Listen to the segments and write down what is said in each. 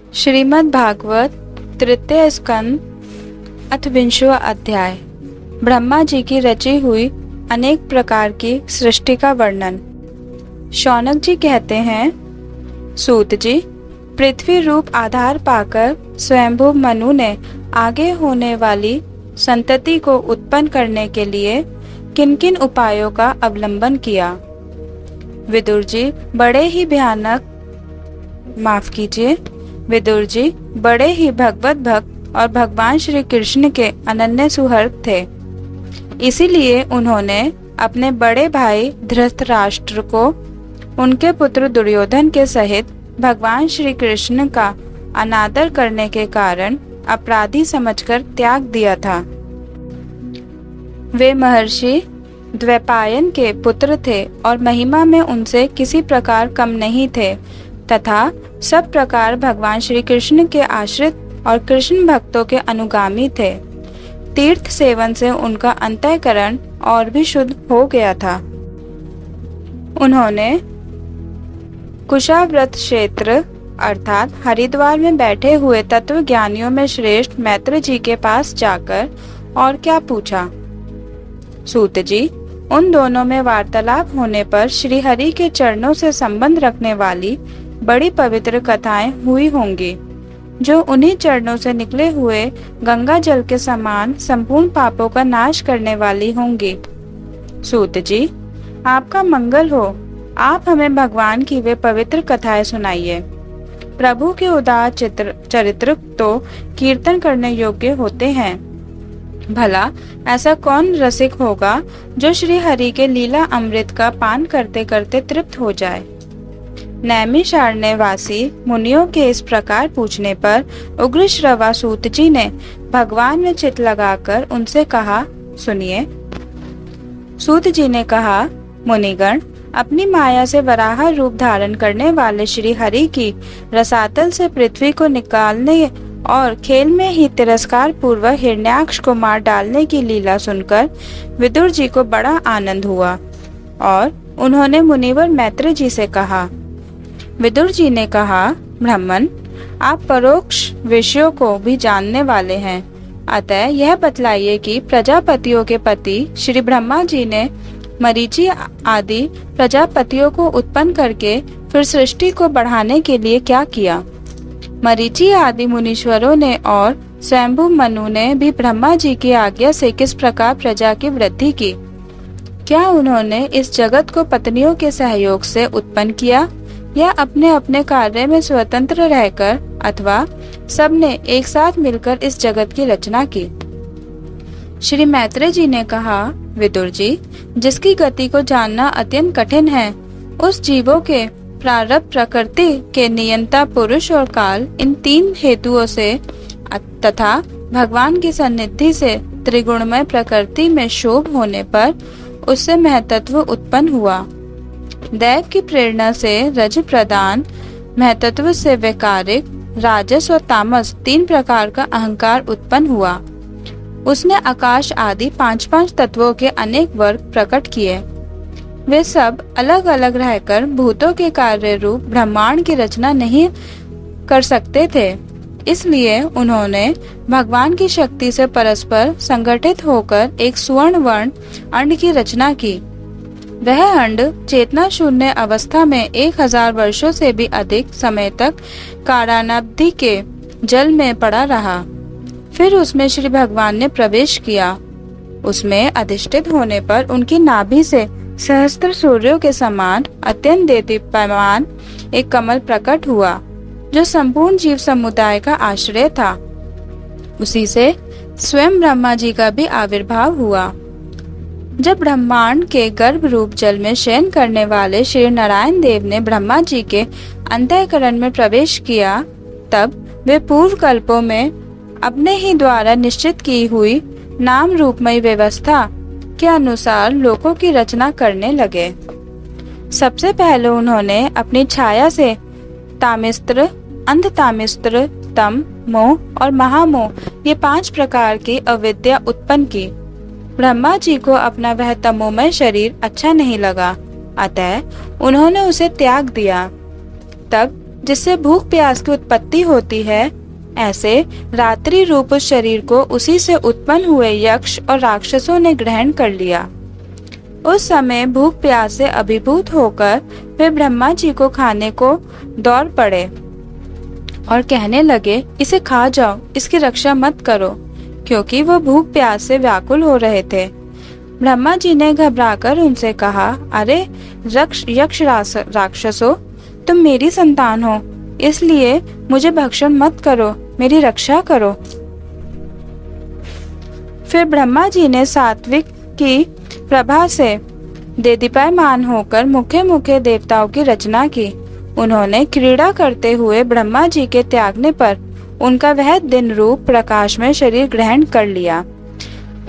श्रीमद् भागवत तृतीय स्कंद अथ 20वां अध्याय। ब्रह्मा जी की रची हुई अनेक प्रकार की सृष्टि का वर्णन। शौनक जी कहते हैं, सूत जी, पृथ्वी रूप आधार पाकर स्वयंभू मनु ने आगे होने वाली संतति को उत्पन्न करने के लिए किन किन उपायों का अवलंबन किया। विदुर जी बड़े ही विदुर जी बड़े ही भगवत भक्त और भगवान श्री कृष्ण के अनन्य सुहृद थे। इसीलिए उन्होंने अपने बड़े भाई धृतराष्ट्र को उनके पुत्र दुर्योधन के सहित भगवान श्री कृष्ण का अनादर करने के कारण अपराधी समझकर त्याग दिया था। वे महर्षि द्वैपायन के पुत्र थे और महिमा में उनसे किसी प्रकार कम नहीं थे तथा सब प्रकार भगवान श्री कृष्ण के आश्रित और कृष्ण भक्तों के अनुगामी थे। तीर्थ सेवन से उनका अंतःकरण और भी शुद्ध हो गया था। उन्होंने कुशाव्रत क्षेत्र अर्थात हरिद्वार में बैठे हुए तत्वज्ञानियों में श्रेष्ठ मैत्र जी के पास जाकर और क्या पूछा। सूत जी, उन दोनों में वार्तालाप होने पर श्री हरि के चरणों से संबंध रखने वाली बड़ी पवित्र कथाएं हुई होंगी, जो उन्हीं चरणों से निकले हुए गंगा जल के समान संपूर्ण पापों का नाश करने वाली होंगी। सूत जी, आपका मंगल हो। आप हमें भगवान की वे पवित्र कथाएं सुनाइए। प्रभु के उदार चरित्र तो कीर्तन करने योग्य होते हैं। भला ऐसा कौन रसिक होगा जो श्री हरि के लीला अमृत का पान करते करते तृप्त हो जाए। नैमिषारण्यवासी मुनियों के इस प्रकार पूछने पर उग्रश्रवा सूत जी ने भगवान में चित्त लगाकर उनसे कहा, सुनिए। सूत जी ने कहा, मुनिगण, अपनी माया से वराह रूप धारण करने वाले श्री हरि की रसातल से पृथ्वी को निकालने और खेल में ही तिरस्कार पूर्वक हिरण्याक्ष को मार डालने की लीला सुनकर विदुर जी को बड़ा आनंद हुआ और उन्होंने मुनिवर मैत्र जी से कहा। विदुर जी ने कहा, ब्राह्मण, आप परोक्ष विषयों को भी जानने वाले हैं, अतः यह बतलाइए कि प्रजापतियों के पति श्री ब्रह्मा जी ने मरीचि आदि प्रजापतियों को उत्पन्न करके फिर सृष्टि को बढ़ाने के लिए क्या किया। मरीचि आदि मुनीश्वरों ने और स्वयंभू मनु ने भी ब्रह्मा जी की आज्ञा से किस प्रकार प्रजा की वृद्धि की। क्या उन्होंने इस जगत को पत्नियों के सहयोग से उत्पन्न किया या अपने अपने कार्य में स्वतंत्र रहकर अथवा सबने एक साथ मिलकर इस जगत की रचना की। श्री मैत्रेय जी ने कहा, विदुर जी, जिसकी गति को जानना अत्यंत कठिन है, उस जीवों के प्रारब्ध, प्रकृति के नियंता पुरुष और काल, इन तीन हेतुओं से तथा भगवान की सन्निधि से त्रिगुणमय प्रकृति में शोभ होने पर उससे महतत्व उत्पन्न हुआ। दैव की प्रेरणा से रज प्रदान महतत्व से वैकारिक, राजस और तामस तीन प्रकार का अहंकार उत्पन्न हुआ। उसने आकाश आदि पांच पांच तत्वों के अनेक वर्ग प्रकट किए। वे सब अलग अलग रहकर भूतों के कार्य रूप ब्रह्मांड की रचना नहीं कर सकते थे। इसलिए उन्होंने भगवान की शक्ति से परस्पर संगठित होकर एक सुवर्ण वर्ण अंड की रचना की। वह अंड चेतना शून्य अवस्था में 1000 वर्षों से भी अधिक समय तक कारानाब्धि के जल में पड़ा रहा। फिर उसमें श्री भगवान ने प्रवेश किया। उसमें अधिष्ठित होने पर उनकी नाभि से सहस्त्र सूर्यों के समान अत्यंत देदीप्यमान एक कमल प्रकट हुआ, जो संपूर्ण जीव समुदाय का आश्रय था। उसी से स्वयं ब्रह्मा जी का भी आविर्भाव हुआ। जब ब्रह्मांड के गर्भ रूप जल में शयन करने वाले श्री नारायण देव ने ब्रह्मा जी के अंतःकरण में प्रवेश किया, तब वे पूर्व कल्पों में अपने ही द्वारा निश्चित की हुई नाम रूपमय व्यवस्था के अनुसार लोकों की रचना करने लगे। सबसे पहले उन्होंने अपनी छाया से तामिस्त्र, अंधतामिस्त्र, तम, मोह और महामोह ये 5 प्रकार की अविद्या उत्पन्न की। ब्रह्मा जी को अपना वह तमोमय शरीर अच्छा नहीं लगा, अतः उन्होंने उसे त्याग दिया। तब जिससे भूख प्यास की उत्पत्ति होती है, ऐसे रात्रि रूप उस शरीर को उसी से उत्पन्न हुए यक्ष और राक्षसों ने ग्रहण कर लिया। उस समय भूख प्यास से अभिभूत होकर वे ब्रह्मा जी को खाने को दौड़ पड़े और कहने लगे, इसे खा जाओ, इसकी रक्षा मत करो, क्योंकि वो भूख प्यास से व्याकुल हो रहे थे। ब्रह्मा जी ने घबराकर उनसे कहा, अरे यक्ष राक्षसों, तुम मेरी संतान हो, इसलिए मुझे भक्षण मत करो, मेरी रक्षा करो। फिर ब्रह्मा जी ने सात्विक की प्रभा से देदीप्यमान होकर मुखे मुखे देवताओं की रचना की। उन्होंने क्रीड़ा करते हुए ब्रह्मा जी के त्यागने पर उनका वह दिन रूप प्रकाश में शरीर ग्रहण कर लिया।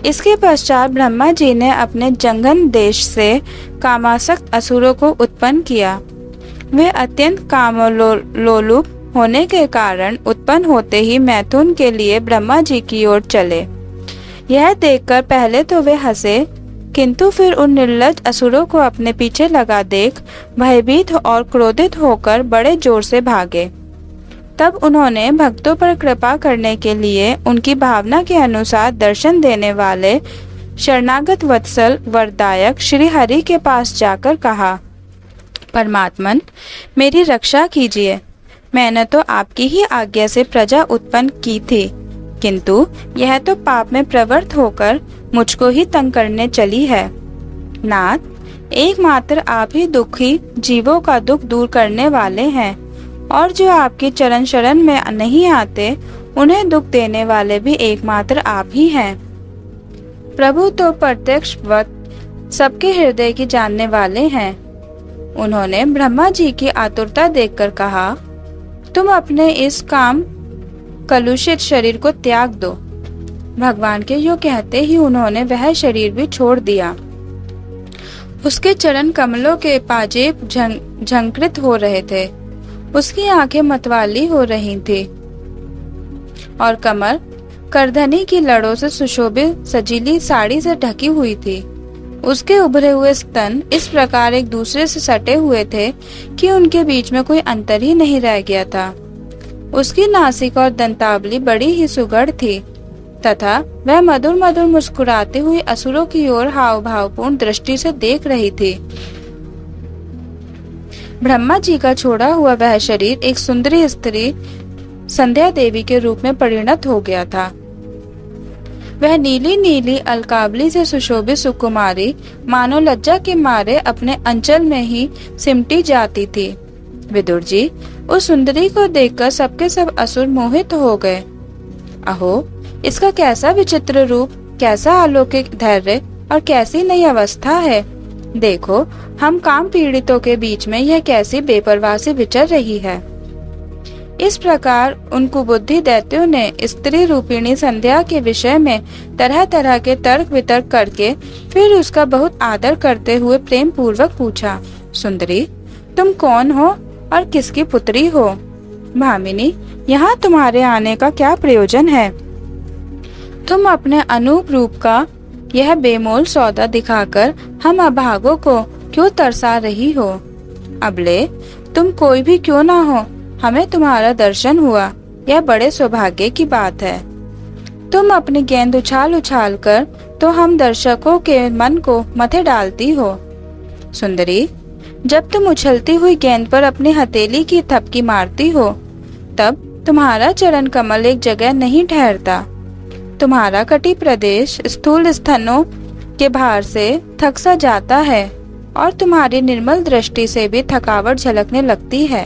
इसके पश्चात ब्रह्मा जी ने अपने जंगन देश से कामासक्त असुरों को उत्पन्न किया। वे अत्यंत कामलोलुप होने के कारण उत्पन्न होते ही मैथुन के लिए ब्रह्मा जी की ओर चले। यह देखकर पहले तो वे हंसे, किंतु फिर उन निर्लज्ज असुरों को अपने पीछे लगा देख भयभीत और क्रोधित होकर बड़े जोर से भागे। तब उन्होंने भक्तों पर कृपा करने के लिए उनकी भावना के अनुसार दर्शन देने वाले शरणागत वत्सल वरदायक श्री हरि के पास जाकर कहा, परमात्मन, मेरी रक्षा कीजिए। मैंने तो आपकी ही आज्ञा से प्रजा उत्पन्न की थी, किंतु यह तो पाप में प्रवृत्त होकर मुझको ही तंग करने चली है। नाथ, एकमात्र आप ही दुखी जीवों का दुख दूर करने वाले हैं, और जो आपकी चरण शरण में नहीं आते उन्हें दुख देने वाले भी एकमात्र आप ही हैं। प्रभु तो प्रत्यक्ष वक्त सबके हृदय की जानने वाले हैं। उन्होंने ब्रह्मा जी की आतुरता देखकर कहा, तुम अपने इस काम कलुषित शरीर को त्याग दो। भगवान के यूं कहते ही उन्होंने वह शरीर भी छोड़ दिया। उसके चरण कमलों के पाजेब झंकृत हो रहे थे, उसकी आंखें मतवाली हो रही थी और कमर करधनी की लड़ों से सुशोभित सजीली साड़ी से ढकी हुई थी। उसके उभरे हुए स्तन इस प्रकार एक दूसरे से सटे हुए थे कि उनके बीच में कोई अंतर ही नहीं रह गया था। उसकी नासिका और दंतावली बड़ी ही सुघड़ थी तथा वह मधुर मधुर मुस्कुराती हुई असुरों की ओर हाव भावपूर्ण दृष्टि से देख रही थी। ब्रह्मा जी का छोड़ा हुआ वह शरीर एक सुंदरी स्त्री संध्या देवी के रूप में परिणत हो गया था। वह नीली नीली अलकावली से सुशोभित सुकुमारी मानो लज्जा के मारे अपने अंचल में ही सिमटी जाती थी। विदुर जी, उस सुंदरी को देखकर सबके सब असुर मोहित हो गए। अहो, इसका कैसा विचित्र रूप, कैसा अलौकिक धैर्य और कैसी नई अवस्था है। देखो, हम काम पीड़ितों के बीच में यह कैसी बेपरवाह से विचर रही है। इस प्रकार उन कुबुद्धि दैत्यों ने स्त्री रूपिणी संध्या के विषय में तरह तरह के तर्क वितर्क करके फिर उसका बहुत आदर करते हुए प्रेम पूर्वक पूछा, सुंदरी, तुम कौन हो और किसकी पुत्री हो? भामिनी, यहाँ तुम्हारे आने का क्या प्रयोजन है? तुम अपने अनूप रूप का यह बेमोल सौदा दिखाकर हम अभागों को क्यों तरसा रही हो? अबले तुम कोई भी क्यों ना हो, हमें तुम्हारा दर्शन हुआ, यह बड़े सौभाग्य की बात है। तुम अपनी गेंद उछाल उछाल कर तो हम दर्शकों के मन को मथे डालती हो। सुंदरी, जब तुम उछलती हुई गेंद पर अपनी हथेली की थपकी मारती हो, तब तुम्हारा चरण कमल एक जगह नहीं ठहरता। तुम्हारा कटी प्रदेश स्थूल स्तनों के भार से थक सा जाता है और तुम्हारी निर्मल दृष्टि से भी थकावट झलकने लगती है।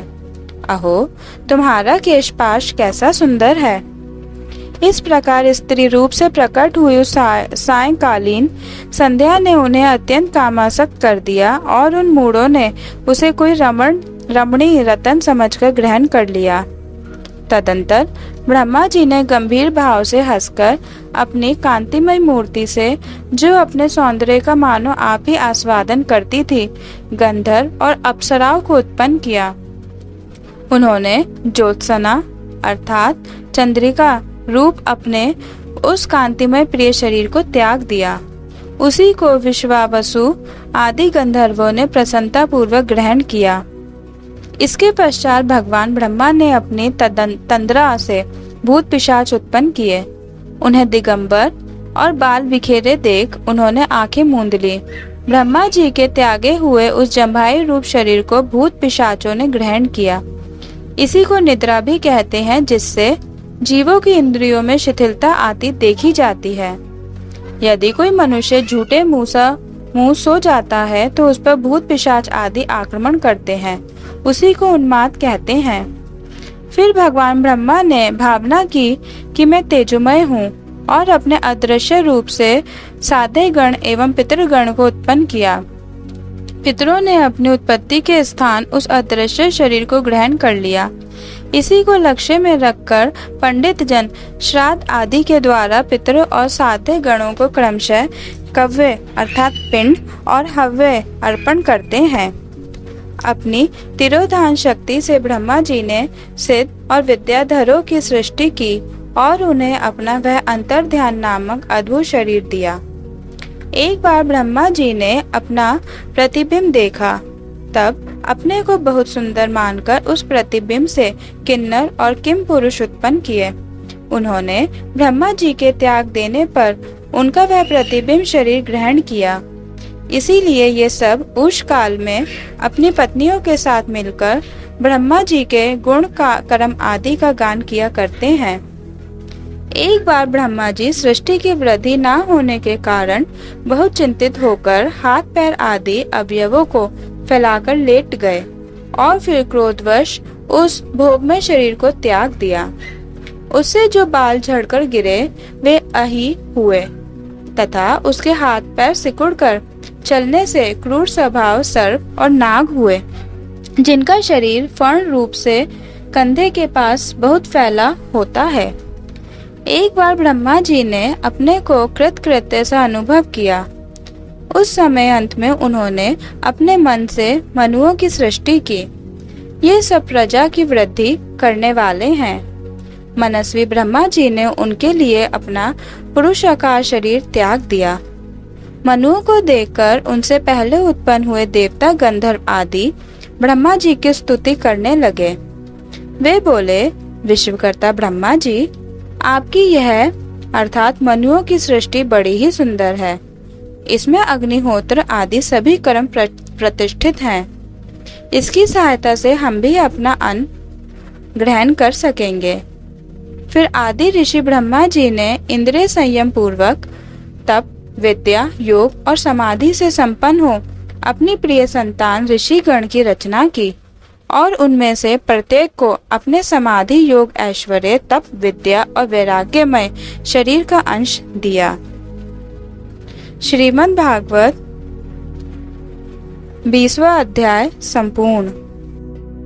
अहो, तुम्हारा केशपाश कैसा सुंदर है। इस प्रकार स्त्री रूप से प्रकट हुई उस सायंकालीन संध्या ने उन्हें अत्यंत कामासक्त कर दिया और उन मूढ़ों ने उसे कोई रमणी रतन समझकर ग्रहण कर लिया। तदंतर ब्रह्मा जी ने गंभीर भाव से हंसकर अपनी कांतिमय मूर्ति से, जो अपने सौंदर्य का मानो आप ही आस्वादन करती थी, गंधर्व और अप्सराओं को उत्पन्न किया। उन्होंने ज्योत्सना अर्थात चंद्रिका रूप अपने उस कांतिमय प्रिय शरीर को त्याग दिया। उसी को विश्वावसु आदि गंधर्वों ने प्रसन्नता पूर्वक ग्रहण किया। इसके पश्चात भगवान ब्रह्मा ने अपनी तंद्रा से भूत पिशाच उत्पन्न किए। उन्हें दिगंबर और बाल बिखेरे देख उन्होंने आंखें मूंद ली। ब्रह्मा जी के त्यागे हुए उस जम्भाई रूप शरीर को भूत पिशाचों ने ग्रहण किया। इसी को निद्रा भी कहते हैं, जिससे जीवों की इंद्रियों में शिथिलता आती देखी जाती है। यदि कोई मनुष्य झूठे मुंह सो जाता है तो उस पर भूत पिशाच आदि आक्रमण करते हैं, उसी को उन्माद कहते हैं। फिर भगवान ब्रह्मा ने भावना की कि मैं तेजोमय हूँ और अपने अदृश्य रूप से साधे गण एवं पितृगण को उत्पन्न किया। पितरों ने अपनी उत्पत्ति के स्थान उस अदृश्य शरीर को ग्रहण कर लिया। इसी को लक्ष्य में रखकर पंडित जन श्राद्ध आदि के द्वारा पितरों और साधे गणों को क्रमशः कव्य अर्थात पिंड और हव्य अर्पण करते हैं। अपनी तिरोधान शक्ति से ब्रह्मा जी ने सिद्ध और विद्याधरों की सृष्टि की और उन्हें अपना वह अंतर ध्यान नामक अद्भुत शरीर दिया। एक बार ब्रह्मा जी ने अपना प्रतिबिंब देखा, तब अपने को बहुत सुंदर मानकर उस प्रतिबिंब से किन्नर और किम पुरुष उत्पन्न किए। उन्होंने ब्रह्मा जी के त्याग देने पर उनका वह प्रतिबिंब शरीर ग्रहण किया। इसीलिए ये सब उस काल में अपनी पत्नियों के साथ मिलकर ब्रह्मा जी के गुण का कर्म आदि का गान किया करते हैं। एक बार ब्रह्मा जी सृष्टि की वृद्धि न होने के कारण बहुत चिंतित होकर हाथ पैर आदि अवयवों को फैलाकर लेट गए और फिर क्रोधवश उस भोगमय शरीर को त्याग दिया। उससे जो बाल झड़कर गिरे वे अही हुए तथा उसके हाथ पैर सिकुड़कर चलने से क्रूर स्वभाव सर्प और नाग हुए, जिनका शरीर फर्ण रूप से कंधे के पास बहुत फैला होता है। एक बार ब्रह्मा जी ने अपने को कृतकृत्य सा अनुभव किया। उस समय अंत में उन्होंने अपने मन से मनुओं की सृष्टि की। ये सब प्रजा की वृद्धि करने वाले हैं। मनस्वी ब्रह्मा जी ने उनके लिए अपना पुरुषाकार शरीर त्याग दिया। मनुओं को देखकर उनसे पहले उत्पन्न हुए देवता गंधर्व आदि ब्रह्मा जी की स्तुति करने लगे। वे बोले, विश्वकर्ता ब्रह्मा जी, आपकी यह अर्थात मनुओं की सृष्टि बड़ी ही सुंदर है। इसमें अग्निहोत्र आदि सभी कर्म प्रतिष्ठित हैं। इसकी सहायता से हम भी अपना अन्न ग्रहण कर सकेंगे। फिर आदि ऋषि ब्रह्मा जी ने इंद्रिय संयम पूर्वक तप, विद्या, योग और समाधि से संपन्न हो अपनी प्रिय संतान ऋषिगण की रचना की और उनमें से प्रत्येक को अपने समाधि, योग, ऐश्वर्य, तप, विद्या और वैराग्यमय शरीर का अंश दिया। श्रीमद् भागवत 20वां अध्याय संपूर्ण।